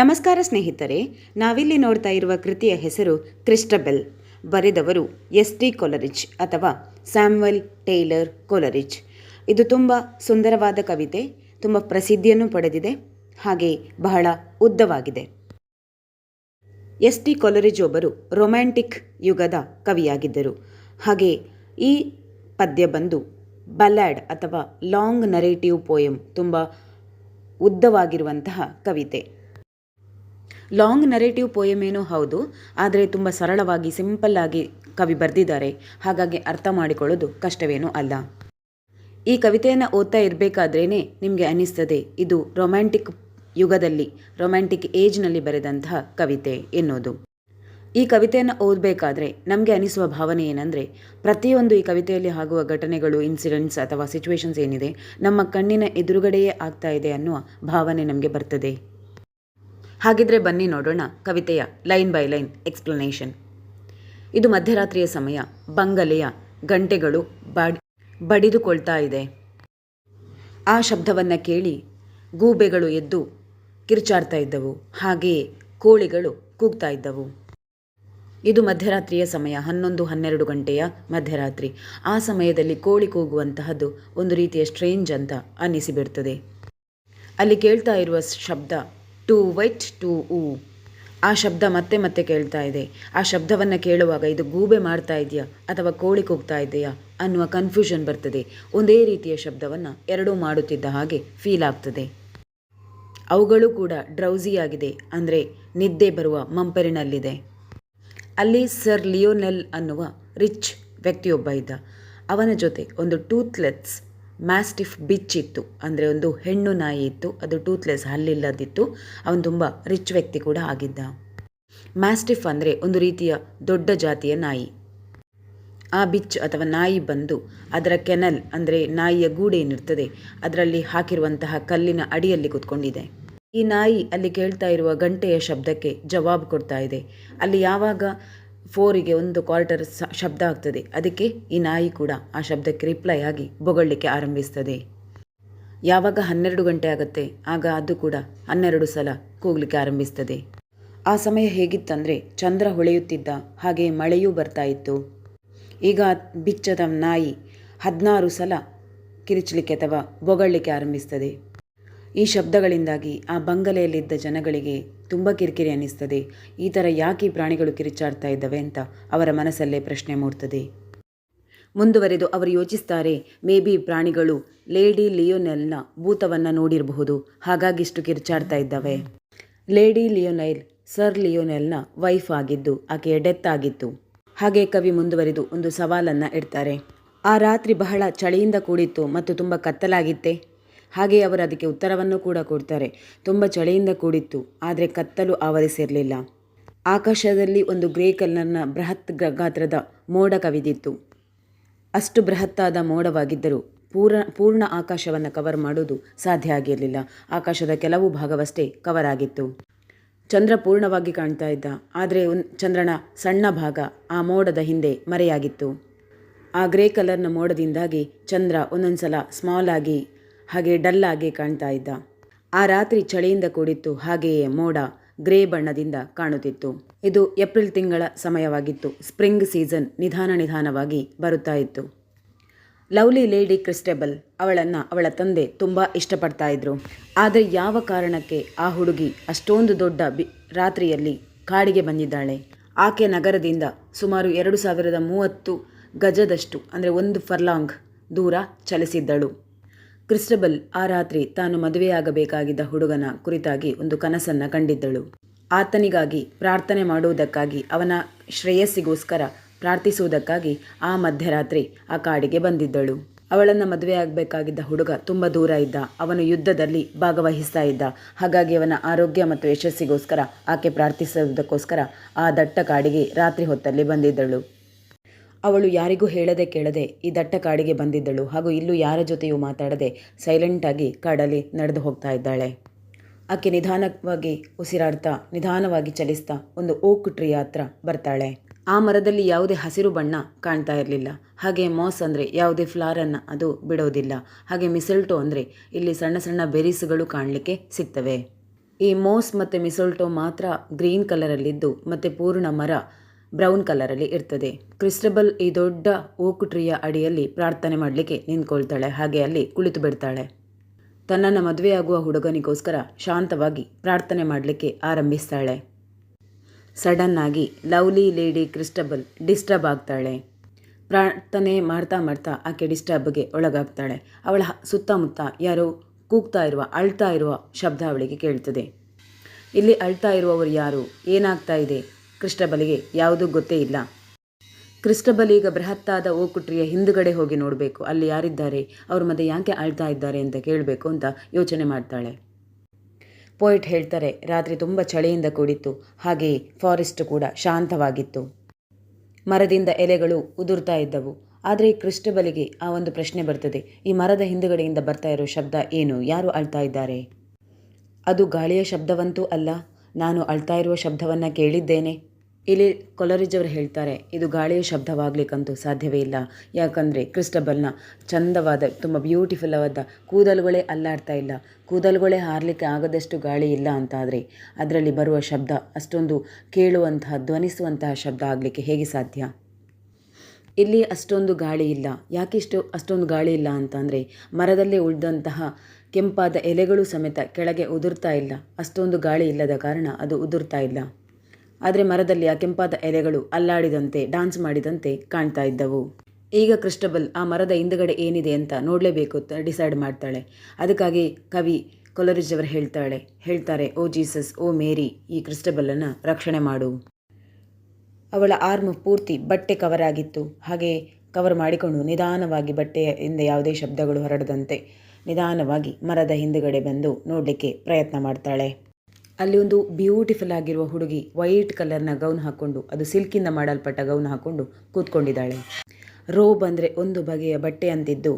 ನಮಸ್ಕಾರ ಸ್ನೇಹಿತರೆ, ನಾವಿಲ್ಲಿ ನೋಡ್ತಾ ಇರುವ ಕೃತಿಯ ಹೆಸರು ಕ್ರಿಸ್ಟಬೆಲ್. ಬರೆದವರು ಎಸ್.ಟಿ. ಕೊಲರಿಜ್ ಅಥವಾ ಸ್ಯಾಮ್ಯುಯಲ್ ಟೇಲರ್ ಕೊಲರಿಜ್. ಇದು ತುಂಬ ಸುಂದರವಾದ ಕವಿತೆ, ತುಂಬ ಪ್ರಸಿದ್ಧಿಯನ್ನು ಪಡೆದಿದೆ, ಹಾಗೆ ಬಹಳ ಉದ್ದವಾಗಿದೆ. ಎಸ್.ಟಿ. ಕೊಲರಿಜ್ ಒಬ್ಬರು ರೊಮ್ಯಾಂಟಿಕ್ ಯುಗದ ಕವಿಯಾಗಿದ್ದರು. ಹಾಗೆ ಈ ಪದ್ಯ ಬಂದು ಬಲ್ಲಾಡ್ ಅಥವಾ ಲಾಂಗ್ ನರೇಟಿವ್ ಪೋಯಮ್, ತುಂಬ ಉದ್ದವಾಗಿರುವಂತಹ ಕವಿತೆ. ಲಾಂಗ್ ನರೇಟಿವ್ ಪೋಯಮ್ ಏನೂ ಹೌದು, ಆದರೆ ತುಂಬ ಸರಳವಾಗಿ ಸಿಂಪಲ್ಲಾಗಿ ಕವಿ ಬರೆದಿದ್ದಾರೆ, ಹಾಗಾಗಿ ಅರ್ಥ ಮಾಡಿಕೊಳ್ಳೋದು ಕಷ್ಟವೇನೂ ಅಲ್ಲ. ಈ ಕವಿತೆಯನ್ನು ಓದ್ತಾ ಇರಬೇಕಾದ್ರೇ ನಿಮಗೆ ಅನ್ನಿಸ್ತದೆ ಇದು ರೊಮ್ಯಾಂಟಿಕ್ ಯುಗದಲ್ಲಿ, ರೊಮ್ಯಾಂಟಿಕ್ ಏಜ್ನಲ್ಲಿ ಬರೆದಂತಹ ಕವಿತೆ ಎನ್ನುವುದು. ಈ ಕವಿತೆಯನ್ನು ಓದಬೇಕಾದ್ರೆ ನಮಗೆ ಅನಿಸುವ ಭಾವನೆ ಏನಂದರೆ, ಪ್ರತಿಯೊಂದು ಈ ಕವಿತೆಯಲ್ಲಿ ಆಗುವ ಘಟನೆಗಳು, ಇನ್ಸಿಡೆಂಟ್ಸ್ ಅಥವಾ ಸಿಚುವೇಶನ್ಸ್ ಏನಿದೆ ನಮ್ಮ ಕಣ್ಣಿನ ಎದುರುಗಡೆಯೇ ಆಗ್ತಾ ಇದೆ ಅನ್ನುವ ಭಾವನೆ ನಮಗೆ ಬರ್ತದೆ. ಹಾಗಿದ್ರೆ ಬನ್ನಿ ನೋಡೋಣ ಕವಿತೆಯ ಲೈನ್ ಬೈ ಲೈನ್ ಎಕ್ಸ್ಪ್ಲನೇಷನ್. ಇದು ಮಧ್ಯರಾತ್ರಿಯ ಸಮಯ. ಬಂಗಲೆಯ ಗಂಟೆಗಳು ಬಡಿದುಕೊಳ್ತಾ ಇದೆ. ಆ ಶಬ್ದವನ್ನು ಕೇಳಿ ಗೂಬೆಗಳು ಎದ್ದು ಕಿರ್ಚಾಡ್ತಾ ಇದ್ದವು, ಹಾಗೆಯೇ ಕೋಳಿಗಳು ಕೂಗ್ತಾ ಇದ್ದವು. ಇದು ಮಧ್ಯರಾತ್ರಿಯ ಸಮಯ, 11-12 ಗಂಟೆಯ ಮಧ್ಯರಾತ್ರಿ. ಆ ಸಮಯದಲ್ಲಿ ಕೋಳಿ ಕೂಗುವಂತಹದ್ದು ಒಂದು ರೀತಿಯ ಸ್ಟ್ರೇಂಜ್ ಅಂತ ಅನ್ನಿಸಿಬಿಡ್ತದೆ. ಅಲ್ಲಿ ಕೇಳ್ತಾ ಇರುವ ಶಬ್ದ ಟು ವೆಟ್ ಟು ಊ. ಆ ಶಬ್ದ ಮತ್ತೆ ಮತ್ತೆ ಕೇಳ್ತಾ ಇದೆ. ಆ ಶಬ್ದವನ್ನು ಕೇಳುವಾಗ ಇದು ಗೂಬೆ ಮಾಡ್ತಾ ಇದೆಯಾ ಅಥವಾ ಕೋಳಿ ಕೂಗ್ತಾ ಇದೆಯಾ ಅನ್ನುವ ಕನ್ಫ್ಯೂಷನ್ ಬರ್ತದೆ. ಒಂದೇ ರೀತಿಯ ಶಬ್ದವನ್ನು ಎರಡೂ ಮಾಡುತ್ತಿದ್ದ ಹಾಗೆ ಫೀಲ್ ಆಗ್ತದೆ. ಅವುಗಳು ಕೂಡ ಡ್ರೌಸಿಯಾಗಿದೆ, ಅಂದರೆ ನಿದ್ದೆ ಬರುವ ಮಂಪರಿನಲ್ಲಿದೆ. ಅಲ್ಲಿ ಸರ್ ಲಿಯೋನೆಲ್ ಅನ್ನುವ ರಿಚ್ ವ್ಯಕ್ತಿಯೊಬ್ಬ ಇದ್ದ. ಅವನ ಜೊತೆ ಒಂದು ಟೂತ್ಲೆಸ್ ಮ್ಯಾಸ್ಟಿಫ್ ಬಿಚ್ ಇತ್ತು, ಅಂದರೆ ಒಂದು ಹೆಣ್ಣು ನಾಯಿ ಇತ್ತು. ಅದು ಟೂತ್ಲೆಸ್, ಹಲ್ಲಿಲ್ಲದಿತ್ತು. ಅವನು ತುಂಬ ರಿಚ್ ವ್ಯಕ್ತಿ ಕೂಡ ಆಗಿದ್ದ. ಮ್ಯಾಸ್ಟಿಫ್ ಅಂದರೆ ಒಂದು ರೀತಿಯ ದೊಡ್ಡ ಜಾತಿಯ ನಾಯಿ. ಆ ಬಿಚ್ ಅಥವಾ ನಾಯಿ ಬಂದು ಅದರ ಕೆನಲ್, ಅಂದರೆ ನಾಯಿಯ ಗೂಡು ಏನಿರ್ತದೆ ಅದರಲ್ಲಿ ಹಾಕಿರುವಂತಹ ಕಲ್ಲಿನ ಅಡಿಯಲ್ಲಿ ಕೂತ್ಕೊಂಡಿದೆ. ಈ ನಾಯಿ ಅಲ್ಲಿ ಕೇಳ್ತಾ ಇರುವ ಗಂಟೆಯ ಶಬ್ದಕ್ಕೆ ಜವಾಬು ಕೊಡ್ತಾ ಇದೆ. ಅಲ್ಲಿ ಯಾವಾಗ 4ಗೆ 1/4 ಶಬ್ದ ಆಗ್ತದೆ, ಅದಕ್ಕೆ ಈ ನಾಯಿ ಕೂಡ ಆ ಶಬ್ದಕ್ಕೆ ರಿಪ್ಲೈ ಆಗಿ ಬೊಗಳಲಿಕ್ಕೆ ಆರಂಭಿಸ್ತದೆ. ಯಾವಾಗ 12 ಗಂಟೆ ಆಗುತ್ತೆ, ಆಗ ಅದು ಕೂಡ 12 ಸಲ ಕೂಗಲಿಕ್ಕೆ ಆರಂಭಿಸ್ತದೆ. ಆ ಸಮಯ ಹೇಗಿತ್ತಂದರೆ ಚಂದ್ರ ಹೊಳೆಯುತ್ತಿದ್ದ, ಹಾಗೆ ಮಳೆಯೂ ಬರ್ತಾ ಇತ್ತು. ಈಗ ಬಿಚ್ಚದ ನಾಯಿ 16 ಸಲ ಕಿರಿಚಲಿಕ್ಕೆ ಅಥವಾ ಬೊಗಳಲಿಕ್ಕೆ ಆರಂಭಿಸ್ತದೆ. ಈ ಶಬ್ದಗಳಿಂದಾಗಿ ಆ ಬಂಗಲೆಯಲ್ಲಿದ್ದ ಜನಗಳಿಗೆ ತುಂಬ ಕಿರಿಕಿರಿ ಅನ್ನಿಸ್ತದೆ. ಈ ಥರ ಯಾಕೆ ಈ ಪ್ರಾಣಿಗಳು ಕಿರಿಚಾಡ್ತಾ ಇದ್ದಾವೆ ಅಂತ ಅವರ ಮನಸ್ಸಲ್ಲೇ ಪ್ರಶ್ನೆ ಮೂಡ್ತದೆ. ಮುಂದುವರೆದು ಅವರು ಯೋಚಿಸ್ತಾರೆ, ಮೇ ಬಿ ಪ್ರಾಣಿಗಳು ಲೇಡಿ ಲಿಯೋನೆಲ್ನ ಭೂತವನ್ನು ನೋಡಿರಬಹುದು, ಹಾಗಾಗಿ ಇಷ್ಟು ಕಿರಿಚಾಡ್ತಾ ಇದ್ದಾವೆ. ಲೇಡಿ ಲಿಯೋನೆಲ್ ಸರ್ ಲಿಯೋನೆಲ್ನ ವೈಫ್ ಆಗಿದ್ದು ಆಕೆಯ ಡೆತ್ ಆಗಿತ್ತು. ಹಾಗೆ ಕವಿ ಮುಂದುವರೆದು ಒಂದು ಸವಾಲನ್ನು ಇಡ್ತಾರೆ. ಆ ರಾತ್ರಿ ಬಹಳ ಚಳಿಯಿಂದ ಕೂಡಿತ್ತು ಮತ್ತು ತುಂಬ ಕತ್ತಲಾಗಿತ್ತೆ. ಹಾಗೆ ಅವರು ಅದಕ್ಕೆ ಉತ್ತರವನ್ನು ಕೂಡ ಕೊಡ್ತಾರೆ. ತುಂಬ ಚಳಿಯಿಂದ ಕೂಡಿತ್ತು, ಆದರೆ ಕತ್ತಲು ಆವರಿಸಿರಲಿಲ್ಲ. ಆಕಾಶದಲ್ಲಿ ಒಂದು ಗ್ರೇ ಕಲರ್ನ ಬೃಹತ್ ಗಾತ್ರದ ಮೋಡ ಕವಿದಿತ್ತು. ಅಷ್ಟು ಬೃಹತ್ತಾದ ಮೋಡವಾಗಿದ್ದರೂ ಪೂರ್ಣ ಆಕಾಶವನ್ನು ಕವರ್ ಮಾಡೋದು ಸಾಧ್ಯ ಆಗಿರಲಿಲ್ಲ. ಆಕಾಶದ ಕೆಲವು ಭಾಗವಷ್ಟೇ ಕವರ್ ಆಗಿತ್ತು. ಚಂದ್ರ ಪೂರ್ಣವಾಗಿ ಕಾಣ್ತಾ ಇದ್ದ, ಆದರೆ ಚಂದ್ರನ ಸಣ್ಣ ಭಾಗ ಆ ಮೋಡದ ಹಿಂದೆ ಮರೆಯಾಗಿತ್ತು. ಆ ಗ್ರೇ ಕಲರ್ನ ಮೋಡದಿಂದಾಗಿ ಚಂದ್ರ ಒಂದೊಂದು ಸಲ ಸ್ಮಾಲ್ ಆಗಿ ಹಾಗೆ ಡಲ್ ಆಗಿ ಕಾಣ್ತಾ ಇದ್ದ. ಆ ರಾತ್ರಿ ಚಳಿಯಿಂದ ಕೂಡಿತ್ತು, ಹಾಗೆಯೇ ಮೋಡ ಗ್ರೇ ಬಣ್ಣದಿಂದ ಕಾಣುತ್ತಿತ್ತು. ಇದು ಏಪ್ರಿಲ್ ತಿಂಗಳ ಸಮಯವಾಗಿತ್ತು. ಸ್ಪ್ರಿಂಗ್ ಸೀಸನ್ ನಿಧಾನವಾಗಿ ಬರುತ್ತಾ ಇತ್ತು. ಲವ್ಲಿ ಲೇಡಿ ಕ್ರಿಸ್ಟಬೆಲ್ ಅವಳನ್ನು ಅವಳ ತಂದೆ ತುಂಬ ಇಷ್ಟಪಡ್ತಾ ಇದ್ರು. ಆದರೆ ಯಾವ ಕಾರಣಕ್ಕೆ ಆ ಹುಡುಗಿ ಅಷ್ಟೊಂದು ದೊಡ್ಡ ರಾತ್ರಿಯಲ್ಲಿ ಕಾಡಿಗೆ ಬಂದಿದ್ದಾಳೆ? ಆಕೆ ನಗರದಿಂದ ಸುಮಾರು 2030 ಗಜದಷ್ಟು, ಅಂದರೆ 1 ಫರ್ಲಾಂಗ್ ದೂರ ಚಲಿಸಿದ್ದಳು. ಕ್ರಿಸ್ಟಬೆಲ್ ಆ ರಾತ್ರಿ ತಾನು ಮದುವೆಯಾಗಬೇಕಾಗಿದ್ದ ಹುಡುಗನ ಕುರಿತಾಗಿ ಒಂದು ಕನಸನ್ನು ಕಂಡಿದ್ದಳು. ಆತನಿಗಾಗಿ ಪ್ರಾರ್ಥನೆ ಮಾಡುವುದಕ್ಕಾಗಿ, ಅವನ ಶ್ರೇಯಸ್ಸಿಗೋಸ್ಕರ ಪ್ರಾರ್ಥಿಸುವುದಕ್ಕಾಗಿ ಆ ಮಧ್ಯರಾತ್ರಿ ಆ ಕಾಡಿಗೆ ಬಂದಿದ್ದಳು. ಅವಳನ್ನು ಮದುವೆಯಾಗಬೇಕಾಗಿದ್ದ ಹುಡುಗ ತುಂಬ ದೂರ ಇದ್ದ. ಅವನು ಯುದ್ಧದಲ್ಲಿ ಭಾಗವಹಿಸ್ತಾ ಇದ್ದ. ಹಾಗಾಗಿ ಅವನ ಆರೋಗ್ಯ ಮತ್ತು ಯಶಸ್ಸಿಗೋಸ್ಕರ ಆಕೆ ಪ್ರಾರ್ಥಿಸುವುದಕ್ಕೋಸ್ಕರ ಆ ದಟ್ಟ ಕಾಡಿಗೆ ರಾತ್ರಿ ಹೊತ್ತಲ್ಲಿ ಬಂದಿದ್ದಳು. ಅವಳು ಯಾರಿಗೂ ಹೇಳದೆ ಕೇಳದೆ ಈ ದಟ್ಟ ಕಾಡಿಗೆ ಬಂದಿದ್ದಳು. ಹಾಗೂ ಇಲ್ಲೂ ಯಾರ ಜೊತೆಯೂ ಮಾತಾಡದೆ ಸೈಲೆಂಟಾಗಿ ಕಾಡಲ್ಲಿ ನಡೆದು ಹೋಗ್ತಾ ಇದ್ದಾಳೆ. ಆಕೆ ನಿಧಾನವಾಗಿ ಉಸಿರಾಡ್ತಾ, ನಿಧಾನವಾಗಿ ಚಲಿಸ್ತಾ ಒಂದು ಓಕ್ ಟ್ರೀ ಹತ್ರ ಬರ್ತಾಳೆ. ಆ ಮರದಲ್ಲಿ ಯಾವುದೇ ಹಸಿರು ಬಣ್ಣ ಕಾಣ್ತಾ ಇರಲಿಲ್ಲ. ಹಾಗೆ ಮಾಸ್ ಅಂದರೆ ಯಾವುದೇ ಫ್ಲಾರನ್ನು ಅದು ಬಿಡೋದಿಲ್ಲ. ಹಾಗೆ ಮಿಸಲ್ಟೋ ಅಂದರೆ ಇಲ್ಲಿ ಸಣ್ಣ ಸಣ್ಣ ಬೆರೀಸ್ಗಳು ಕಾಣಲಿಕ್ಕೆ ಸಿಗ್ತವೆ. ಈ ಮೋಸ್ ಮತ್ತು ಮಿಸೋಲ್ಟೋ ಮಾತ್ರ ಗ್ರೀನ್ ಕಲರಲ್ಲಿದ್ದು ಮತ್ತು ಪೂರ್ಣ ಮರ ಬ್ರೌನ್ ಕಲರಲ್ಲಿ ಇರ್ತದೆ. ಕ್ರಿಸ್ಟಬಲ್ ಈ ದೊಡ್ಡ ಓಕ್ ಟ್ರೀಯ ಅಡಿಯಲ್ಲಿ ಪ್ರಾರ್ಥನೆ ಮಾಡಲಿಕ್ಕೆ ನಿಂತ್ಕೊಳ್ತಾಳೆ. ಹಾಗೆ ಅಲ್ಲಿ ಕುಳಿತು ಬಿಡ್ತಾಳೆ. ತನ್ನನ್ನು ಮದುವೆಯಾಗುವ ಹುಡುಗನಿಗೋಸ್ಕರ ಶಾಂತವಾಗಿ ಪ್ರಾರ್ಥನೆ ಮಾಡಲಿಕ್ಕೆ ಆರಂಭಿಸ್ತಾಳೆ. ಸಡನ್ ಆಗಿ ಲವ್ಲಿ ಲೇಡಿ ಕ್ರಿಸ್ಟಬಲ್ ಡಿಸ್ಟರ್ಬ್ ಆಗ್ತಾಳೆ. ಪ್ರಾರ್ಥನೆ ಮಾಡ್ತಾ ಮಾಡ್ತಾ ಆಕೆ ಡಿಸ್ಟರ್ಬ್ಗೆ ಒಳಗಾಗ್ತಾಳೆ. ಅವಳ ಸುತ್ತಮುತ್ತ ಯಾರೋ ಕೂಗ್ತಾ ಇರುವ ಅಳ್ತಾ ಇರುವ ಶಬ್ದ ಅವಳಿಗೆ ಕೇಳ್ತದೆ. ಇಲ್ಲಿ ಅಳ್ತಾ ಇರುವವರು ಯಾರು, ಏನಾಗ್ತಾ ಇದೆ ಕ್ರಿಸ್ಟಬಲ್ಗೆ ಯಾವುದೂ ಗೊತ್ತೇ ಇಲ್ಲ. ಕ್ರಿಸ್ಟಬಲ್ ಈಗ ಬೃಹತ್ತಾದ ಓಕುಟ್ರಿಯ ಹಿಂದುಗಡೆ ಹೋಗಿ ನೋಡಬೇಕು, ಅಲ್ಲಿ ಯಾರಿದ್ದಾರೆ, ಅವ್ರ ಮಧ್ಯೆ ಯಾಕೆ ಅಳ್ತಾ ಇದ್ದಾರೆ ಅಂತ ಕೇಳಬೇಕು ಅಂತ ಯೋಚನೆ ಮಾಡ್ತಾಳೆ. ಪೋಯಿಟ್ ಹೇಳ್ತಾರೆ, ರಾತ್ರಿ ತುಂಬ ಚಳಿಯಿಂದ ಕೂಡಿತ್ತು, ಹಾಗೆಯೇ ಫಾರೆಸ್ಟ್ ಕೂಡ ಶಾಂತವಾಗಿತ್ತು. ಮರದಿಂದ ಎಲೆಗಳು ಉದುರ್ತಾ ಇದ್ದವು. ಆದರೆ ಕ್ರಿಸ್ಟಬಲಿಗೆ ಆ ಒಂದು ಪ್ರಶ್ನೆ ಬರ್ತದೆ, ಈ ಮರದ ಹಿಂದುಗಡೆಯಿಂದ ಬರ್ತಾ ಇರೋ ಶಬ್ದ ಏನು, ಯಾರು ಅಳ್ತಾ ಇದ್ದಾರೆ? ಅದು ಗಾಳಿಯ ಶಬ್ದವಂತೂ ಅಲ್ಲ, ನಾನು ಅಳ್ತಾ ಇರುವ ಶಬ್ದವನ್ನು ಕೇಳಿದ್ದೇನೆ. ಇಲ್ಲಿ ಕೊಲರಿಜ್ ಅವರು ಹೇಳ್ತಾರೆ, ಇದು ಗಾಳಿಯ ಶಬ್ದವಾಗಲಿಕ್ಕಂತೂ ಸಾಧ್ಯವೇ ಇಲ್ಲ. ಯಾಕಂದರೆ ಕ್ರಿಸ್ಟಬಲ್ನ ಚಂದವಾದ ತುಂಬ ಬ್ಯೂಟಿಫುಲ್ ಆದ ಕೂದಲುಗಳೇ ಅಲ್ಲಾಡ್ತಾ ಇಲ್ಲ, ಕೂದಲುಗಳೇ ಹಾರಲಿಕ್ಕೆ ಆಗದಷ್ಟು ಗಾಳಿ ಇಲ್ಲ ಅಂತಾದರೆ ಅದರಲ್ಲಿ ಬರುವ ಶಬ್ದ ಅಷ್ಟೊಂದು ಕೇಳುವಂತಹ ಧ್ವನಿಸುವಂತಹ ಶಬ್ದ ಆಗಲಿಕ್ಕೆ ಹೇಗೆ ಸಾಧ್ಯ? ಇಲ್ಲಿ ಅಷ್ಟೊಂದು ಗಾಳಿ ಇಲ್ಲ. ಯಾಕೆ ಅಷ್ಟೊಂದು ಗಾಳಿ ಇಲ್ಲ ಅಂತಂದರೆ ಮರದಲ್ಲೇ ಉಳಿದಂತಹ ಕೆಂಪಾದ ಎಲೆಗಳು ಸಮೇತ ಕೆಳಗೆ ಉದುರ್ತಾ ಇಲ್ಲ. ಅಷ್ಟೊಂದು ಗಾಳಿ ಇಲ್ಲದ ಕಾರಣ ಅದು ಉದುರ್ತಾ ಇಲ್ಲ. ಆದರೆ ಮರದಲ್ಲಿ ಆ ಕೆಂಪಾದ ಎಲೆಗಳು ಅಲ್ಲಾಡಿದಂತೆ ಡ್ಯಾನ್ಸ್ ಮಾಡಿದಂತೆ ಕಾಣ್ತಾ ಇದ್ದವು. ಈಗ ಕ್ರಿಸ್ಟಬಲ್ ಆ ಮರದ ಹಿಂದುಗಡೆ ಏನಿದೆ ಅಂತ ನೋಡಲೇಬೇಕು ಅಂತ ಡಿಸೈಡ್ ಮಾಡ್ತಾಳೆ. ಅದಕ್ಕಾಗಿ ಕವಿ ಕೊಲರಿಜ್ ಅವರು ಹೇಳ್ತಾರೆ, ಓ ಜೀಸಸ್, ಓ ಮೇರಿ, ಈ ಕ್ರಿಸ್ಟಬಲನ್ನು ರಕ್ಷಣೆ ಮಾಡು. ಅವಳ ಆರ್ಮ್ ಪೂರ್ತಿ ಬಟ್ಟೆ ಕವರ್ ಆಗಿತ್ತು. ಹಾಗೆ ಕವರ್ ಮಾಡಿಕೊಂಡು ನಿಧಾನವಾಗಿ ಬಟ್ಟೆಯಿಂದ ಯಾವುದೇ ಶಬ್ದಗಳು ಹೊರಡದಂತೆ ನಿಧಾನವಾಗಿ ಮರದ ಹಿಂದುಗಡೆ ಬಂದು ನೋಡಲಿಕ್ಕೆ ಪ್ರಯತ್ನ ಮಾಡ್ತಾಳೆ. ಅಲ್ಲಿ ಒಂದು ಬ್ಯೂಟಿಫುಲ್ ಆಗಿರುವ ಹುಡುಗಿ ವೈಟ್ ಕಲರ್ನ ಗೌನ್ ಹಾಕ್ಕೊಂಡು, ಅದು ಸಿಲ್ಕಿಂದ ಮಾಡಲ್ಪಟ್ಟ ಗೌನ್ ಹಾಕ್ಕೊಂಡು ಕೂತ್ಕೊಂಡಿದ್ದಾಳೆ. ರೋಬ್ ಅಂದರೆ ಒಂದು ಬಗೆಯ ಬಟ್ಟೆ ಅಂತಿದ್ದು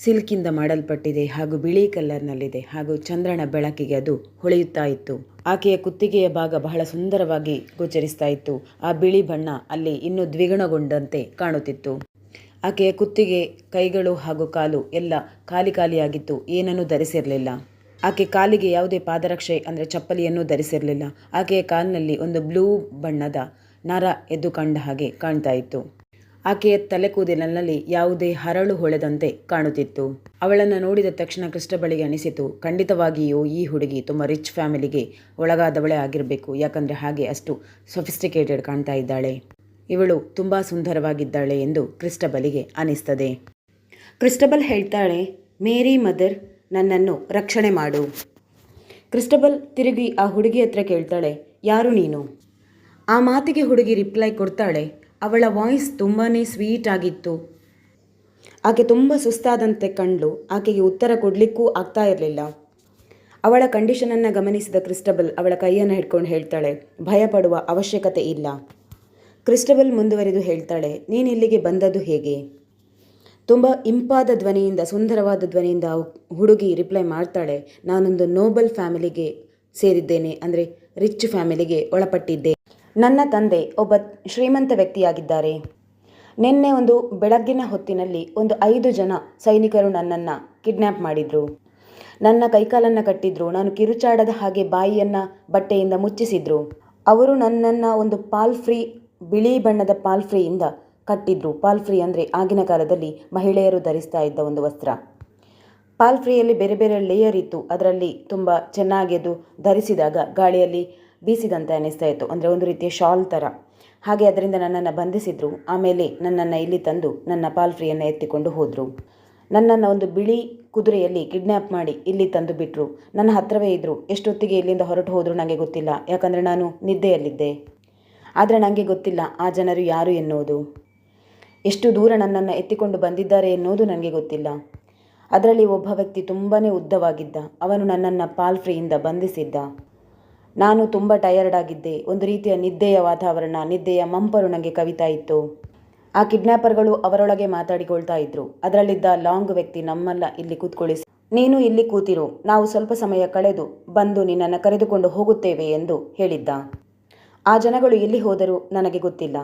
ಸಿಲ್ಕಿಂದ ಮಾಡಲ್ಪಟ್ಟಿದೆ ಹಾಗೂ ಬಿಳಿ ಕಲರ್ನಲ್ಲಿದೆ ಹಾಗೂ ಚಂದ್ರನ ಬೆಳಕಿಗೆ ಅದು ಹೊಳೆಯುತ್ತಾ ಇತ್ತು. ಆಕೆಯ ಕುತ್ತಿಗೆಯ ಭಾಗ ಬಹಳ ಸುಂದರವಾಗಿ ಗೋಚರಿಸ್ತಾ ಇತ್ತು. ಆ ಬಿಳಿ ಬಣ್ಣ ಅಲ್ಲಿ ಇನ್ನೂ ದ್ವಿಗುಣಗೊಂಡಂತೆ ಕಾಣುತ್ತಿತ್ತು. ಆಕೆಯ ಕುತ್ತಿಗೆ, ಕೈಗಳು ಹಾಗೂ ಕಾಲು ಎಲ್ಲ ಖಾಲಿಯಾಗಿತ್ತು, ಏನನ್ನೂ ಧರಿಸಿರಲಿಲ್ಲ. ಆಕೆ ಕಾಲಿಗೆ ಯಾವುದೇ ಪಾದರಕ್ಷೆ ಅಂದರೆ ಚಪ್ಪಲಿಯನ್ನು ಧರಿಸಿರಲಿಲ್ಲ. ಆಕೆಯ ಕಾಲಿನಲ್ಲಿ ಒಂದು ಬ್ಲೂ ಬಣ್ಣದ ನರ ಎದ್ದು ಕಂಡ ಹಾಗೆ ಕಾಣ್ತಾ ಇತ್ತು. ಆಕೆಯ ತಲೆ ಕೂದಲಿನಲ್ಲಿ ಯಾವುದೇ ಹರಳು ಹೊಳೆದಂತೆ ಕಾಣುತ್ತಿತ್ತು. ಅವಳನ್ನು ನೋಡಿದ ತಕ್ಷಣ ಕ್ರಿಸ್ಟಬಲ್ಗೆ ಅನಿಸಿತು, ಖಂಡಿತವಾಗಿಯೂ ಈ ಹುಡುಗಿ ತುಂಬ ರಿಚ್ ಫ್ಯಾಮಿಲಿಗೆ ಒಳಗಾದವಳೇ ಆಗಿರಬೇಕು. ಯಾಕಂದರೆ ಹಾಗೆ ಅಷ್ಟು ಸೊಫಿಸ್ಟಿಕೇಟೆಡ್ ಕಾಣ್ತಾ ಇದ್ದಾಳೆ. ಇವಳು ತುಂಬ ಸುಂದರವಾಗಿದ್ದಾಳೆ ಎಂದು ಕ್ರಿಸ್ಟಬಲ್ಗೆ ಅನಿಸ್ತದೆ. ಕ್ರಿಸ್ಟಬಲ್ ಹೇಳ್ತಾಳೆ, ಮೇರಿ ಮದರ್, ನನ್ನನ್ನು ರಕ್ಷಣೆ ಮಾಡು. ಕ್ರಿಸ್ಟಬಲ್ ತಿರುಗಿ ಆ ಹುಡುಗಿ ಹತ್ರ ಕೇಳ್ತಾಳೆ, ಯಾರು ನೀನು? ಆ ಮಾತಿಗೆ ಹುಡುಗಿ ರಿಪ್ಲೈ ಕೊಡ್ತಾಳೆ. ಅವಳ ವಾಯ್ಸ್ ತುಂಬಾ ಸ್ವೀಟ್ ಆಗಿತ್ತು. ಆಕೆ ತುಂಬ ಸುಸ್ತಾದಂತೆ ಕಂಡ್ಲು. ಆಕೆಗೆ ಉತ್ತರ ಕೊಡಲಿಕ್ಕೂ ಆಗ್ತಾ ಇರಲಿಲ್ಲ. ಅವಳ ಕಂಡೀಷನನ್ನು ಗಮನಿಸಿದ ಕ್ರಿಸ್ಟಬಲ್ ಅವಳ ಕೈಯನ್ನು ಹಿಡ್ಕೊಂಡು ಹೇಳ್ತಾಳೆ, ಭಯಪಡುವ ಅವಶ್ಯಕತೆ ಇಲ್ಲ. ಕ್ರಿಸ್ಟಬಲ್ ಮುಂದುವರೆದು ಹೇಳ್ತಾಳೆ, ನೀನು ಇಲ್ಲಿಗೆ ಬಂದದ್ದು ಹೇಗೆ? ತುಂಬ ಇಂಪಾದ ಧ್ವನಿಯಿಂದ, ಸುಂದರವಾದ ಧ್ವನಿಯಿಂದ ಹುಡುಗಿ ರಿಪ್ಲೈ ಮಾಡ್ತಾಳೆ, ನಾನೊಂದು ನೋಬಲ್ ಫ್ಯಾಮಿಲಿಗೆ ಸೇರಿದ್ದೇನೆ, ಅಂದರೆ ರಿಚ್ ಫ್ಯಾಮಿಲಿಗೆ ಒಳಪಟ್ಟಿದ್ದೆ. ನನ್ನ ತಂದೆ ಒಬ್ಬ ಶ್ರೀಮಂತ ವ್ಯಕ್ತಿಯಾಗಿದ್ದಾರೆ. ನಿನ್ನೆ ಒಂದು ಬೆಳಗ್ಗಿನ ಹೊತ್ತಿನಲ್ಲಿ ಒಂದು 5 ಜನ ಸೈನಿಕರು ನನ್ನನ್ನು ಕಿಡ್ನ್ಯಾಪ್ ಮಾಡಿದರು. ನನ್ನ ಕೈಕಾಲನ್ನು ಕಟ್ಟಿದ್ರು. ನಾನು ಕಿರುಚಾಡದ ಹಾಗೆ ಬಾಯಿಯನ್ನು ಬಟ್ಟೆಯಿಂದ ಮುಚ್ಚಿಸಿದ್ರು. ಅವರು ನನ್ನನ್ನು ಒಂದು ಪಾಲ್ಫ್ರಿ, ಬಿಳಿ ಬಣ್ಣದ ಪಾಲ್ಫ್ರಿಯಿಂದ ಕಟ್ಟಿದ್ರು. ಪಾಲ್ಫ್ರಿ ಅಂದರೆ ಆಗಿನ ಕಾಲದಲ್ಲಿ ಮಹಿಳೆಯರು ಧರಿಸ್ತಾ ಇದ್ದ ಒಂದು ವಸ್ತ್ರ. ಪಾಲ್ಫ್ರಿಯಲ್ಲಿ ಬೇರೆ ಬೇರೆ ಲೇಯರ್ ಇತ್ತು. ಅದರಲ್ಲಿ ತುಂಬ ಚೆನ್ನಾಗಿ ಅದು ಧರಿಸಿದಾಗ ಗಾಳಿಯಲ್ಲಿ ಬೀಸಿದಂತೆ ಅನ್ನಿಸ್ತಾ ಇತ್ತು, ಅಂದರೆ ಒಂದು ರೀತಿಯ ಶಾಲ್ ಥರ. ಹಾಗೆ ಅದರಿಂದ ನನ್ನನ್ನು ಬಂಧಿಸಿದ್ರು. ಆಮೇಲೆ ನನ್ನನ್ನು ಇಲ್ಲಿ ತಂದು ನನ್ನ ಪಾಲ್ಫ್ರಿಯನ್ನು ಎತ್ತಿಕೊಂಡು ಹೋದರು. ನನ್ನನ್ನು ಒಂದು ಬಿಳಿ ಕುದುರೆಯಲ್ಲಿ ಕಿಡ್ನ್ಯಾಪ್ ಮಾಡಿ ಇಲ್ಲಿ ತಂದು ಬಿಟ್ಟರು. ನನ್ನ ಹತ್ತಿರವೇ ಇದ್ದರು. ಎಷ್ಟೊತ್ತಿಗೆ ಇಲ್ಲಿಂದ ಹೊರಟು ಹೋದರೂ ನನಗೆ ಗೊತ್ತಿಲ್ಲ, ಯಾಕಂದರೆ ನಾನು ನಿದ್ದೆಯಲ್ಲಿದ್ದೆ. ಆದರೆ ನನಗೆ ಗೊತ್ತಿಲ್ಲ ಆ ಜನರು ಯಾರು ಎನ್ನುವುದು. ಎಷ್ಟು ದೂರ ನನ್ನನ್ನು ಎತ್ತಿಕೊಂಡು ಬಂದಿದ್ದಾರೆ ಎನ್ನುವುದು ನನಗೆ ಗೊತ್ತಿಲ್ಲ. ಅದರಲ್ಲಿ ಒಬ್ಬ ವ್ಯಕ್ತಿ ತುಂಬಾ ಉದ್ದವಾಗಿದ್ದ. ಅವನು ನನ್ನನ್ನು ಪಾಲ್ಫ್ರಿಯಿಂದ ಬಂಧಿಸಿದ್ದ. ನಾನು ತುಂಬ ಟಯರ್ಡ್ ಆಗಿದ್ದೆ. ಒಂದು ರೀತಿಯ ನಿದ್ದೆಯ ವಾತಾವರಣ, ನಿದ್ದೆಯ ಮಂಪರು ನನಗೆ ಕವಿತಾ ಇತ್ತು. ಆ ಕಿಡ್ನ್ಯಾಪರ್ಗಳು ಅವರೊಳಗೆ ಮಾತಾಡಿಕೊಳ್ತಾ ಇದ್ರು. ಅದರಲ್ಲಿದ್ದ ಲಾಂಗ್ ವ್ಯಕ್ತಿ ನಮ್ಮನ್ನ ಇಲ್ಲಿ ಕೂತ್ಕೊಳ್ಳಿಸಿ, ನೀನು ಇಲ್ಲಿ ಕೂತಿರು, ನಾವು ಸ್ವಲ್ಪ ಸಮಯ ಕಳೆದು ಬಂದು ನಿನ್ನನ್ನು ಕರೆದುಕೊಂಡು ಹೋಗುತ್ತೇವೆ ಎಂದು ಹೇಳಿದ್ದ. ಆ ಜನಗಳು ಎಲ್ಲಿ ಹೋದರೂ ನನಗೆ ಗೊತ್ತಿಲ್ಲ.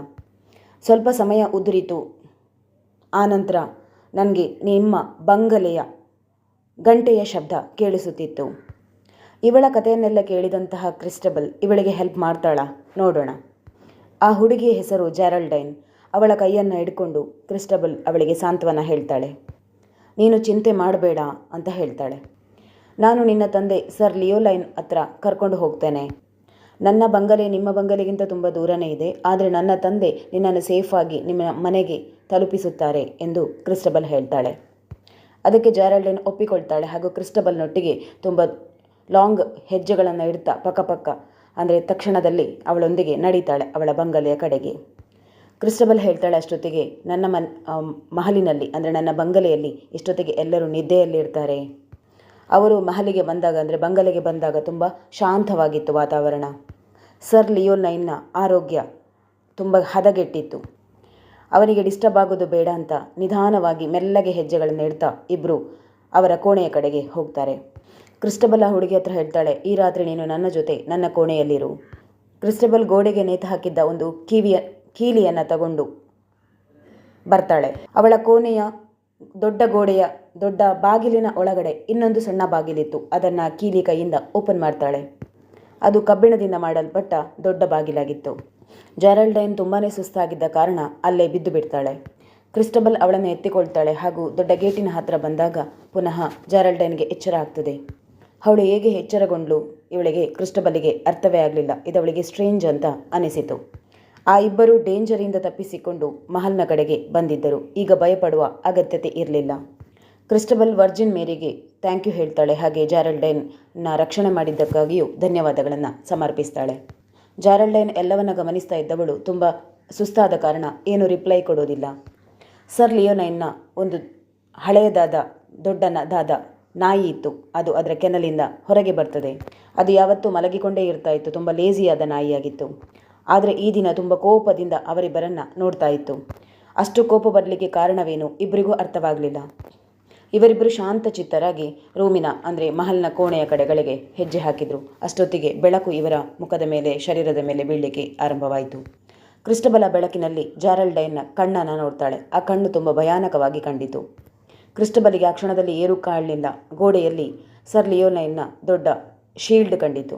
ಸ್ವಲ್ಪ ಸಮಯ ಉದುರಿತು. ಆನಂತರ ನನಗೆ ನಿಮ್ಮ ಬಂಗಲೆಯ ಗಂಟೆಯ ಶಬ್ದ ಕೇಳಿಸುತ್ತಿತ್ತು. ಇವಳ ಕಥೆಯನ್ನೆಲ್ಲ ಕೇಳಿದಂತಹ ಕ್ರಿಸ್ಟಬಲ್ ಇವಳಿಗೆ ಹೆಲ್ಪ್ ಮಾಡ್ತಾಳಾ ನೋಡೋಣ. ಆ ಹುಡುಗಿಯ ಹೆಸರು ಜಾರಲ್ಡೈನ್. ಅವಳ ಕೈಯನ್ನು ಹಿಡ್ಕೊಂಡು ಕ್ರಿಸ್ಟಬಲ್ ಅವಳಿಗೆ ಸಾಂತ್ವನ ಹೇಳ್ತಾಳೆ. ನೀನು ಚಿಂತೆ ಮಾಡಬೇಡ ಅಂತ ಹೇಳ್ತಾಳೆ. ನಾನು ನಿನ್ನ ತಂದೆ ಸರ್ ಲಿಯೋಲೈನ್ ಹತ್ರ ಕರ್ಕೊಂಡು ಹೋಗ್ತೇನೆ. ನನ್ನ ಬಂಗಲೆ ನಿಮ್ಮ ಬಂಗಲೆಗಿಂತ ತುಂಬ ದೂರನೇ ಇದೆ, ಆದರೆ ನನ್ನ ತಂದೆ ನಿನ್ನನ್ನು ಸೇಫಾಗಿ ನಿಮ್ಮ ಮನೆಗೆ ತಲುಪಿಸುತ್ತಾರೆ ಎಂದು ಕ್ರಿಸ್ಟಬಲ್ ಹೇಳ್ತಾಳೆ. ಅದಕ್ಕೆ ಜಾರಲ್ಡೈನ್ ಒಪ್ಪಿಕೊಳ್ತಾಳೆ ಹಾಗೂ ಕ್ರಿಸ್ಟಬಲ್ನೊಟ್ಟಿಗೆ ತುಂಬ ಲಾಂಗ್ ಹೆಜ್ಜೆಗಳನ್ನು ಇಡ್ತಾ ಪಕ್ಕ ಅಂದರೆ ತಕ್ಷಣದಲ್ಲಿ ಅವಳೊಂದಿಗೆ ನಡೀತಾಳೆ ಅವಳ ಬಂಗಲೆಯ ಕಡೆಗೆ. ಕ್ರಿಸ್ಟಬಲ್ ಹೇಳ್ತಾಳೆ, ಅಷ್ಟೊತ್ತಿಗೆ ನನ್ನ ಮಹಲಿನಲ್ಲಿ ಅಂದರೆ ನನ್ನ ಬಂಗಲೆಯಲ್ಲಿ ಇಷ್ಟೊತ್ತಿಗೆ ಎಲ್ಲರೂ ನಿದ್ದೆಯಲ್ಲಿರ್ತಾರೆ. ಅವರು ಮಹಲಿಗೆ ಬಂದಾಗ ಅಂದರೆ ಬಂಗಲೆಗೆ ಬಂದಾಗ ತುಂಬ ಶಾಂತವಾಗಿತ್ತು ವಾತಾವರಣ. ಸರ್ ಲಿಯೋಲೈನ್ನ ಆರೋಗ್ಯ ತುಂಬ ಹದಗೆಟ್ಟಿತ್ತು. ಅವನಿಗೆ ಡಿಸ್ಟರ್ಬ್ ಆಗೋದು ಬೇಡ ಅಂತ ನಿಧಾನವಾಗಿ ಮೆಲ್ಲಗೆ ಹೆಜ್ಜೆಗಳನ್ನು ಇಡ್ತಾ ಇಬ್ಬರು ಅವರ ಕೋಣೆಯ ಕಡೆಗೆ ಹೋಗ್ತಾರೆ. ಕ್ರಿಸ್ಟಬಲ್ ಆ ಹುಡುಗಿ ಹತ್ರ ಹೇಳ್ತಾಳೆ, ಈ ರಾತ್ರಿ ನೀನು ನನ್ನ ಜೊತೆ ನನ್ನ ಕೋಣೆಯಲ್ಲಿರು. ಕ್ರಿಸ್ಟಬಲ್ ಗೋಡೆಗೆ ನೇತು ಹಾಕಿದ್ದ ಒಂದು ಕೀಲಿಯನ್ನು ತಗೊಂಡು ಬರ್ತಾಳೆ. ಅವಳ ಕೋಣೆಯ ದೊಡ್ಡ ಬಾಗಿಲಿನ ಒಳಗಡೆ ಇನ್ನೊಂದು ಸಣ್ಣ ಬಾಗಿಲಿತ್ತು. ಅದನ್ನು ಕೀಲಿ ಕೈಯಿಂದ ಓಪನ್ ಮಾಡ್ತಾಳೆ. ಅದು ಕಬ್ಬಿಣದಿಂದ ಮಾಡಲ್ಪಟ್ಟ ದೊಡ್ಡ ಬಾಗಿಲಾಗಿತ್ತು. ಜಾರಲ್ಡೈನ್ ತುಂಬಾ ಸುಸ್ತಾಗಿದ್ದ ಕಾರಣ ಅಲ್ಲೇ ಬಿದ್ದು ಬಿಡ್ತಾಳೆ. ಕ್ರಿಸ್ಟಬಲ್ ಅವಳನ್ನು ಎತ್ತಿಕೊಳ್ತಾಳೆ ಹಾಗೂ ದೊಡ್ಡ ಗೇಟಿನ ಹತ್ತಿರ ಬಂದಾಗ ಪುನಃ ಜಾರಲ್ಡೈನ್ಗೆ ಎಚ್ಚರ ಆಗ್ತದೆ. ಅವಳು ಹೇಗೆ ಎಚ್ಚರಗೊಂಡ್ಲು ಇವಳಿಗೆ ಕ್ರಿಸ್ಟಬಲ್ಗೆ ಅರ್ಥವೇ ಆಗಲಿಲ್ಲ. ಇದವಳಿಗೆ ಸ್ಟ್ರೇಂಜ್ ಅಂತ ಅನಿಸಿತು. ಆ ಇಬ್ಬರು ಡೇಂಜರಿಂದ ತಪ್ಪಿಸಿಕೊಂಡು ಮಹಲ್ನ ಕಡೆಗೆ ಬಂದಿದ್ದರು. ಈಗ ಭಯಪಡುವ ಅಗತ್ಯತೆ ಇರಲಿಲ್ಲ. ಕ್ರಿಸ್ಟಬಲ್ ವರ್ಜಿನ್ ಮೇರಿಗೆ ಥ್ಯಾಂಕ್ ಯು ಹೇಳ್ತಾಳೆ. ಹಾಗೆ ಜಾರಲ್ಡೈನ್ನ ರಕ್ಷಣೆ ಮಾಡಿದ್ದಕ್ಕಾಗಿಯೂ ಧನ್ಯವಾದಗಳನ್ನು ಸಮರ್ಪಿಸ್ತಾಳೆ. ಜಾರಲ್ಡೈನ್ ಎಲ್ಲವನ್ನ ಗಮನಿಸ್ತಾ ಇದ್ದವಳು ತುಂಬ ಸುಸ್ತಾದ ಕಾರಣ ಏನು ರಿಪ್ಲೈ ಕೊಡೋದಿಲ್ಲ. ಸರ್ ಲಿಯೋಲೈನ್ನ ಒಂದು ಹಳೆಯದಾದ ದೊಡ್ಡದಾದ ನಾಯಿ ಇತ್ತು. ಅದು ಅದರ ಕೆನಲಿಂದ ಹೊರಗೆ ಬರ್ತದೆ. ಅದು ಯಾವತ್ತೂ ಮಲಗಿಕೊಂಡೇ ಇರ್ತಾ ಇತ್ತು. ತುಂಬ ಲೇಜಿಯಾದ ನಾಯಿಯಾಗಿತ್ತು. ಆದರೆ ಈ ದಿನ ತುಂಬ ಕೋಪದಿಂದ ಅವರಿಬ್ಬರನ್ನು ನೋಡ್ತಾ ಇತ್ತು. ಅಷ್ಟು ಕೋಪ ಬರಲಿಕ್ಕೆ ಕಾರಣವೇನು ಇಬ್ಬರಿಗೂ ಅರ್ಥವಾಗಲಿಲ್ಲ. ಇವರಿಬ್ಬರು ಶಾಂತಚಿತ್ತರಾಗಿ ರೂಮಿನ ಅಂದರೆ ಮಹಲ್ನ ಕೋಣೆಯ ಕಡೆಗಳಿಗೆ ಹೆಜ್ಜೆ ಹಾಕಿದರು. ಅಷ್ಟೊತ್ತಿಗೆ ಬೆಳಕು ಇವರ ಮುಖದ ಮೇಲೆ ಶರೀರದ ಮೇಲೆ ಬೀಳಲಿಕ್ಕೆ ಆರಂಭವಾಯಿತು. ಕ್ರಿಸ್ಟಬಲ್ ಬೆಳಕಿನಲ್ಲಿ ಜಾರಲ್ಡೈನ್ನ ಕಣ್ಣನ್ನು ನೋಡ್ತಾಳೆ. ಆ ಕಣ್ಣು ತುಂಬ ಭಯಾನಕವಾಗಿ ಕಂಡಿತು. ಕ್ರಿಸ್ಟಬಲ್ಗೆ ಆ ಕ್ಷಣದಲ್ಲಿ ಏನೂ ಕಾಣಲಿಲ್ಲ. ಗೋಡೆಯಲ್ಲಿ ಸರ್ ಲಿಯೋಲೈನ್ನ ದೊಡ್ಡ ಶೀಲ್ಡ್ ಕಂಡಿತು.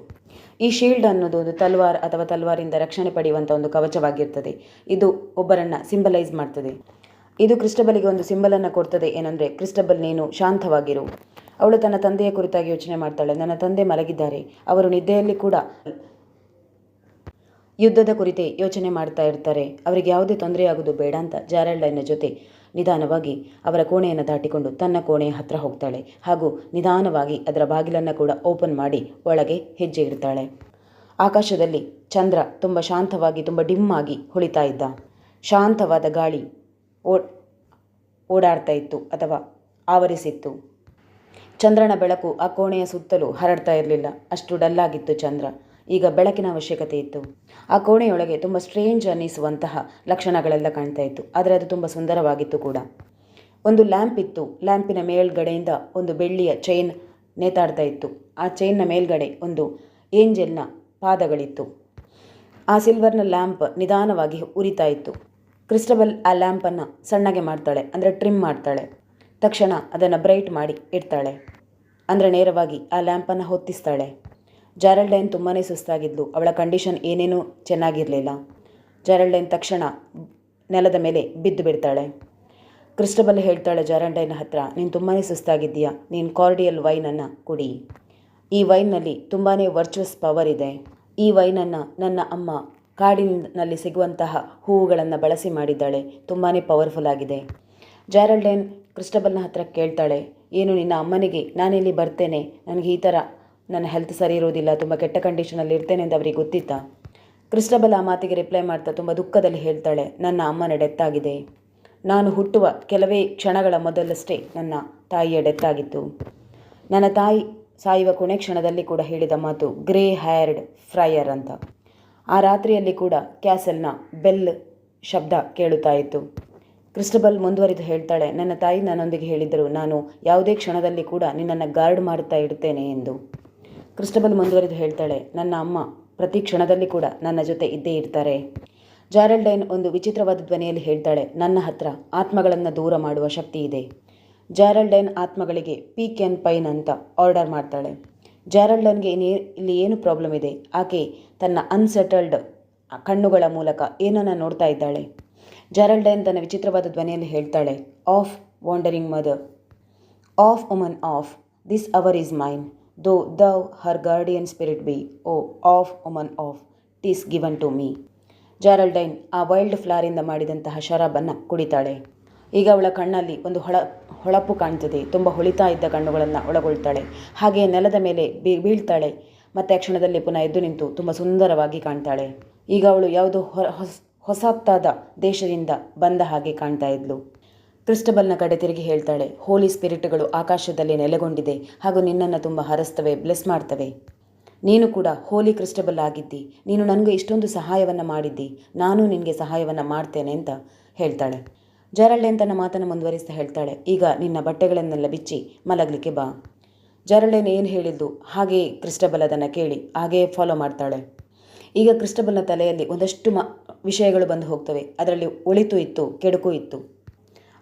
ಈ ಶೀಲ್ಡ್ ಅನ್ನೋದು ಒಂದು ತಲ್ವಾರ್ ಅಥವಾ ತಲ್ವಾರಿಂದ ರಕ್ಷಣೆ ಪಡೆಯುವಂಥ ಒಂದು ಕವಚವಾಗಿರ್ತದೆ. ಇದು ಒಬ್ಬರನ್ನು ಸಿಂಬಲೈಸ್ ಮಾಡ್ತದೆ. ಇದು ಕ್ರಿಸ್ಟಬಲ್ಗೆ ಒಂದು ಸಿಂಬಲನ್ನು ಕೊಡ್ತದೆ. ಏನಂದರೆ, ಕ್ರಿಸ್ಟಬಲ್ ನೀನು ಶಾಂತವಾಗಿರು. ಅವಳು ತನ್ನ ತಂದೆಯ ಕುರಿತಾಗಿ ಯೋಚನೆ ಮಾಡ್ತಾಳೆ. ನನ್ನ ತಂದೆ ಮಲಗಿದ್ದಾರೆ, ಅವರು ನಿದ್ದೆಯಲ್ಲಿ ಕೂಡ ಯುದ್ಧದ ಕುರಿತೇ ಯೋಚನೆ ಮಾಡ್ತಾ ಇರ್ತಾರೆ, ಅವರಿಗೆ ಯಾವುದೇ ತೊಂದರೆಯಾಗೋದು ಬೇಡ ಅಂತ ಜಾರಲ್ಡೈನ್ನ ಜೊತೆ ನಿಧಾನವಾಗಿ ಅವರ ಕೋಣೆಯನ್ನು ದಾಟಿಕೊಂಡು ತನ್ನ ಕೋಣೆಯ ಹತ್ತಿರ ಹೋಗ್ತಾಳೆ ಹಾಗೂ ನಿಧಾನವಾಗಿ ಅದರ ಬಾಗಿಲನ್ನು ಕೂಡ ಓಪನ್ ಮಾಡಿ ಒಳಗೆ ಹೆಜ್ಜೆ ಇಡ್ತಾಳೆ. ಆಕಾಶದಲ್ಲಿ ಚಂದ್ರ ತುಂಬ ಶಾಂತವಾಗಿ ತುಂಬ ಡಿಮ್ ಆಗಿ ಹೊಳಿತಾ ಇದ್ದ. ಶಾಂತವಾದ ಗಾಳಿ ಓಡಾಡ್ತಾ ಇತ್ತು ಅಥವಾ ಆವರಿಸಿತ್ತು. ಚಂದ್ರನ ಬೆಳಕು ಆ ಕೋಣೆಯ ಸುತ್ತಲೂ ಹರಡ್ತಾ ಇರಲಿಲ್ಲ. ಅಷ್ಟು ಡಲ್ಲಾಗಿತ್ತು ಚಂದ್ರ. ಈಗ ಬೆಳಕಿನ ಅವಶ್ಯಕತೆ ಇತ್ತು. ಆ ಕೋಣೆಯೊಳಗೆ ತುಂಬ ಸ್ಟ್ರೇಂಜ್ ಅನ್ನಿಸುವಂತಹ ಲಕ್ಷಣಗಳೆಲ್ಲ ಕಾಣ್ತಾ ಇತ್ತು. ಆದರೆ ಅದು ತುಂಬ ಸುಂದರವಾಗಿತ್ತು ಕೂಡ. ಒಂದು ಲ್ಯಾಂಪ್ ಇತ್ತು. ಲ್ಯಾಂಪಿನ ಮೇಲ್ಗಡೆಯಿಂದ ಒಂದು ಬೆಳ್ಳಿಯ ಚೈನ್ ನೇತಾಡ್ತಾ ಇತ್ತು. ಆ ಚೈನ್ನ ಮೇಲ್ಗಡೆ ಒಂದು ಏಂಜಲ್ನ ಪಾದಗಳಿತ್ತು. ಆ ಸಿಲ್ವರ್ನ ಲ್ಯಾಂಪ್ ನಿಧಾನವಾಗಿ ಉರಿತಾ ಇತ್ತು. ಕ್ರಿಸ್ಟಬಲ್ ಆ ಲ್ಯಾಂಪನ್ನು ಸಣ್ಣಗೆ ಮಾಡ್ತಾಳೆ, ಅಂದರೆ ಟ್ರಿಮ್ ಮಾಡ್ತಾಳೆ. ತಕ್ಷಣ ಅದನ್ನು ಬ್ರೈಟ್ ಮಾಡಿ ಇಡ್ತಾಳೆ, ಅಂದರೆ ನೇರವಾಗಿ ಆ ಲ್ಯಾಂಪನ್ನು ಹೊತ್ತಿಸ್ತಾಳೆ. ಜಾರಲ್ಡೈನ್ ತುಂಬಾ ಸುಸ್ತಾಗಿದ್ಲು. ಅವಳ ಕಂಡೀಷನ್ ಏನೇನೂ ಚೆನ್ನಾಗಿರಲಿಲ್ಲ. ಜಾರಲ್ಡೈನ್ ತಕ್ಷಣ ನೆಲದ ಮೇಲೆ ಬಿದ್ದು ಬಿಡ್ತಾಳೆ. ಕ್ರಿಸ್ಟಬಲ್ ಹೇಳ್ತಾಳೆ ಜಾರಲ್ಡೈನ್ ಹತ್ರ, ನೀನು ತುಂಬಾ ಸುಸ್ತಾಗಿದ್ದೀಯಾ, ನೀನು ಕಾರ್ಡಿಯಲ್ ವೈನನ್ನು ಕುಡಿ. ಈ ವೈನ್ನಲ್ಲಿ ತುಂಬಾ ವರ್ಚುವಸ್ ಪವರ್ ಇದೆ. ಈ ವೈನನ್ನು ನನ್ನ ಅಮ್ಮ ಕಾಡಿನಲ್ಲಿ ಸಿಗುವಂತಹ ಹೂವುಗಳನ್ನು ಬಳಸಿ ಮಾಡಿದ್ದಾಳೆ. ತುಂಬಾ ಪವರ್ಫುಲ್ ಆಗಿದೆ. ಜಾರಲ್ಡೈನ್ ಕ್ರಿಸ್ಟಬಲ್ನ ಹತ್ರ ಕೇಳ್ತಾಳೆ, ಏನು ನಿನ್ನ ಅಮ್ಮನಿಗೆ ನಾನಿಲ್ಲಿ ಬರ್ತೇನೆ, ನನಗೆ ಈ ಥರ ನನ್ನ ಹೆಲ್ತ್ ಸರಿ ಇರೋದಿಲ್ಲ, ತುಂಬ ಕೆಟ್ಟ ಕಂಡೀಷನಲ್ಲಿ ಇರ್ತೇನೆ ಅಂತ ಅವರಿಗೆ ಗೊತ್ತಿತ್ತಾ? ಕ್ರಿಸ್ಟಬಲ್ ಆ ಮಾತಿಗೆ ರಿಪ್ಲೈ ಮಾಡ್ತಾ ತುಂಬ ದುಃಖದಲ್ಲಿ ಹೇಳ್ತಾಳೆ, ನನ್ನ ಅಮ್ಮನ ಡೆತ್ ಆಗಿದೆ. ನಾನು ಹುಟ್ಟುವ ಕೆಲವೇ ಕ್ಷಣಗಳ ಮೊದಲಷ್ಟೇ ನನ್ನ ತಾಯಿಯ ಡೆತ್ ಆಗಿತ್ತು. ನನ್ನ ತಾಯಿ ಸಾಯುವ ಕೊನೆ ಕ್ಷಣದಲ್ಲಿ ಕೂಡ ಹೇಳಿದ ಮಾತು ಗ್ರೇ ಹ್ಯಾರ್ಡ್ ಫ್ರೈಯರ್ ಅಂತ. ಆ ರಾತ್ರಿಯಲ್ಲಿ ಕೂಡ ಕ್ಯಾಸಲ್ನ ಬೆಲ್ ಶಬ್ದ ಕೇಳುತ್ತಾ ಇತ್ತು. ಕ್ರಿಸ್ಟಬಲ್ ಮುಂದುವರಿದು ಹೇಳ್ತಾಳೆ, ನನ್ನ ತಾಯಿ ನನ್ನೊಂದಿಗೆ ಹೇಳಿದ್ದರು, ನಾನು ಯಾವುದೇ ಕ್ಷಣದಲ್ಲಿ ಕೂಡ ನಿನ್ನನ್ನು ಗಾರ್ಡ್ ಮಾಡುತ್ತಾ ಇಡ್ತೇನೆ ಎಂದು. ಕ್ರಿಸ್ಟಬಲ್ ಮುಂದುವರಿದು ಹೇಳ್ತಾಳೆ, ನನ್ನ ಅಮ್ಮ ಪ್ರತಿ ಕ್ಷಣದಲ್ಲಿ ಕೂಡ ನನ್ನ ಜೊತೆ ಇದ್ದೇ ಇರ್ತಾರೆ. ಜಾರಲ್ಡೈನ್ ಒಂದು ವಿಚಿತ್ರವಾದ ಧ್ವನಿಯಲ್ಲಿ ಹೇಳ್ತಾಳೆ, ನನ್ನ ಹತ್ರ ಆತ್ಮಗಳನ್ನು ದೂರ ಮಾಡುವ ಶಕ್ತಿ ಇದೆ. ಜಾರಲ್ಡೈನ್ ಆತ್ಮಗಳಿಗೆ ಪೀಕ್ ಆ್ಯಂಡ್ ಪೈನ್ ಅಂತ ಆರ್ಡರ್ ಮಾಡ್ತಾಳೆ. ಜಾರಲ್ಡನ್ಗೆ ಇಲ್ಲಿ ಏನು ಪ್ರಾಬ್ಲಮ್ ಇದೆ? ಆಕೆ ತನ್ನ ಅನ್ಸೆಟಲ್ಡ್ ಕಣ್ಣುಗಳ ಮೂಲಕ ಏನನ್ನ ನೋಡ್ತಾ ಇದ್ದಾಳೆ. ಜಾರಲ್ಡೈನ್ ತನ್ನ ವಿಚಿತ್ರವಾದ ಧ್ವನಿಯಲ್ಲಿ ಹೇಳ್ತಾಳೆ, of wandering mother, of woman of, this hour is mine, ದೋ thou Har guardian spirit B, O of woman of, ಟಿಸ್ given to me. ಜಾರಲ್ಡೈನ್ ಆ ವೈಲ್ಡ್ ಫ್ಲಾರಿಂದ ಮಾಡಿದಂತಹ ಶರಾಬನ್ನು ಕುಡಿತಾಳೆ. ಈಗ ಅವಳ ಕಣ್ಣಲ್ಲಿ ಒಂದು ಹೊಳಪು ಕಾಣ್ತದೆ. ತುಂಬ ಹೊಳಿತಾ ಇದ್ದ ಕಣ್ಣುಗಳನ್ನು ಒಳಗೊಳ್ತಾಳೆ. ಹಾಗೆ ನೆಲದ ಮೇಲೆ ಬೀಳ್ತಾಳೆ. ಮತ್ತೆ ಆ ಕ್ಷಣದಲ್ಲಿ ಪುನಃ ಎದ್ದು ನಿಂತು ತುಂಬ ಸುಂದರವಾಗಿ ಕಾಣ್ತಾಳೆ. ಈಗ ಅವಳು ಯಾವುದೋ ಹೊಸತಾದ ದೇಶದಿಂದ ಬಂದ ಹಾಗೆ ಕಾಣ್ತಾ ಇದ್ಲು. ಕ್ರಿಸ್ಟಬಲ್ನ ಕಡೆ ತಿರುಗಿ ಹೇಳ್ತಾಳೆ, ಹೋಲಿ ಸ್ಪಿರಿಟ್ಗಳು ಆಕಾಶದಲ್ಲಿ ನೆಲೆಗೊಂಡಿದೆ ಹಾಗೂ ನಿನ್ನನ್ನು ತುಂಬ ಹರಸ್ತವೆ, ಬ್ಲೆಸ್ ಮಾಡ್ತವೆ. ನೀನು ಕೂಡ ಹೋಲಿ ಕ್ರಿಸ್ಟಬಲ್ ಆಗಿದ್ದಿ. ನೀನು ನನಗೆ ಇಷ್ಟೊಂದು ಸಹಾಯವನ್ನು ಮಾಡಿದ್ದಿ. ನಾನು ನಿನಗೆ ಸಹಾಯವನ್ನು ಮಾಡ್ತೇನೆ ಅಂತ ಹೇಳ್ತಾಳೆ. ಜಾರಲ್ಡೈನ್ ತನ್ನ ಮಾತನ್ನು ಮುಂದುವರಿಸ್ತಾ ಹೇಳ್ತಾಳೆ, ಈಗ ನಿನ್ನ ಬಟ್ಟೆಗಳನ್ನೆಲ್ಲ ಬಿಚ್ಚಿ ಮಲಗಲಿಕ್ಕೆ ಬಾ. ಜಾರಲ್ಡೈನ್ ಏನು ಹೇಳಿದ್ದು ಹಾಗೆಯೇ ಕ್ರಿಸ್ಟಬಲ್ ಅದನ್ನು ಕೇಳಿ ಹಾಗೆಯೇ ಫಾಲೋ ಮಾಡ್ತಾಳೆ. ಈಗ ಕ್ರಿಸ್ಟಬಲ್ನ ತಲೆಯಲ್ಲಿ ಒಂದಷ್ಟು ವಿಷಯಗಳು ಬಂದು ಹೋಗ್ತವೆ. ಅದರಲ್ಲಿ ಒಳಿತು ಇತ್ತು, ಕೆಡುಕು ಇತ್ತು.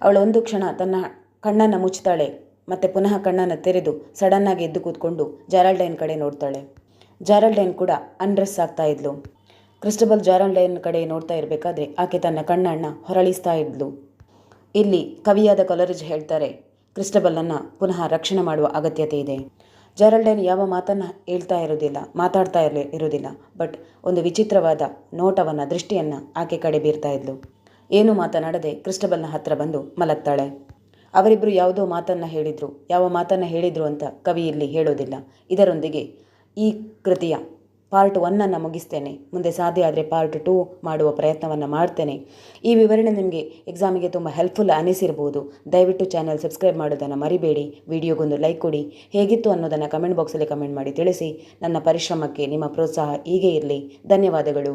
ಅವಳು ಒಂದು ಕ್ಷಣ ತನ್ನ ಕಣ್ಣನ್ನು ಮುಚ್ತಾಳೆ. ಮತ್ತು ಪುನಃ ಕಣ್ಣನ್ನು ತೆರೆದು ಸಡನ್ನಾಗಿ ಎದ್ದು ಕೂತ್ಕೊಂಡು ಜಾರಲ್ಡೈನ್ ಕಡೆ ನೋಡ್ತಾಳೆ. ಜಾರಲ್ಡೈನ್ ಕೂಡ ಅನ್ಡ್ರೆಸ್ ಆಗ್ತಾ ಇದ್ಲು. ಕ್ರಿಸ್ಟಬಲ್ ಜಾರಲ್ಡೈನ್ ಕಡೆ ನೋಡ್ತಾ ಇರಬೇಕಾದ್ರೆ ಆಕೆ ತನ್ನ ಕಣ್ಣನ್ನು ಹೊರಳಿಸ್ತಾ ಇದ್ಲು. ಇಲ್ಲಿ ಕವಿಯಾದ ಕೊಲರಿಜ್ ಹೇಳ್ತಾರೆ, ಕ್ರಿಸ್ಟಬಲನ್ನು ಪುನಃ ರಕ್ಷಣೆ ಮಾಡುವ ಅಗತ್ಯತೆ ಇದೆ. ಜಾರಲ್ಡೈನ್ ಯಾವ ಮಾತನ್ನು ಮಾತಾಡ್ತಾ ಇರೋದಿಲ್ಲ. ಬಟ್ ಒಂದು ವಿಚಿತ್ರವಾದ ನೋಟವನ್ನು, ದೃಷ್ಟಿಯನ್ನು ಆಕೆ ಕಡೆ ಬೀರ್ತಾ ಇದ್ಲು. ಏನೂ ಮಾತನಾಡದೆ ಕ್ರಿಸ್ಟಬಲ್ನ ಹತ್ರ ಬಂದು ಮಲಗ್ತಾಳೆ. ಅವರಿಬ್ಬರು ಯಾವುದೋ ಯಾವ ಮಾತನ್ನು ಹೇಳಿದ್ರು ಅಂತ ಕವಿ ಇಲ್ಲಿ ಹೇಳೋದಿಲ್ಲ. ಇದರೊಂದಿಗೆ ಈ ಕೃತಿಯ ಪಾರ್ಟ್ 1 ಮುಗಿಸ್ತೇನೆ. ಮುಂದೆ ಸಾಧ್ಯ ಆದರೆ ಪಾರ್ಟ್ 2 ಮಾಡುವ ಪ್ರಯತ್ನವನ್ನು ಮಾಡ್ತೇನೆ. ಈ ವಿವರಣೆ ನಿಮಗೆ ಎಕ್ಸಾಮಿಗೆ ತುಂಬ ಹೆಲ್ಪ್ಫುಲ್ ಅನಿಸಿರ್ಬೋದು. ದಯವಿಟ್ಟು ಚಾನಲ್ ಸಬ್ಸ್ಕ್ರೈಬ್ ಮಾಡೋದನ್ನು ಮರಿಬೇಡಿ. ವಿಡಿಯೋಗೊಂದು ಲೈಕ್ ಕೊಡಿ. ಹೇಗಿತ್ತು ಅನ್ನೋದನ್ನು ಕಮೆಂಟ್ ಬಾಕ್ಸಲ್ಲಿ ಕಮೆಂಟ್ ಮಾಡಿ ತಿಳಿಸಿ. ನನ್ನ ಪರಿಶ್ರಮಕ್ಕೆ ನಿಮ್ಮ ಪ್ರೋತ್ಸಾಹ ಹೀಗೆ ಇರಲಿ. ಧನ್ಯವಾದಗಳು.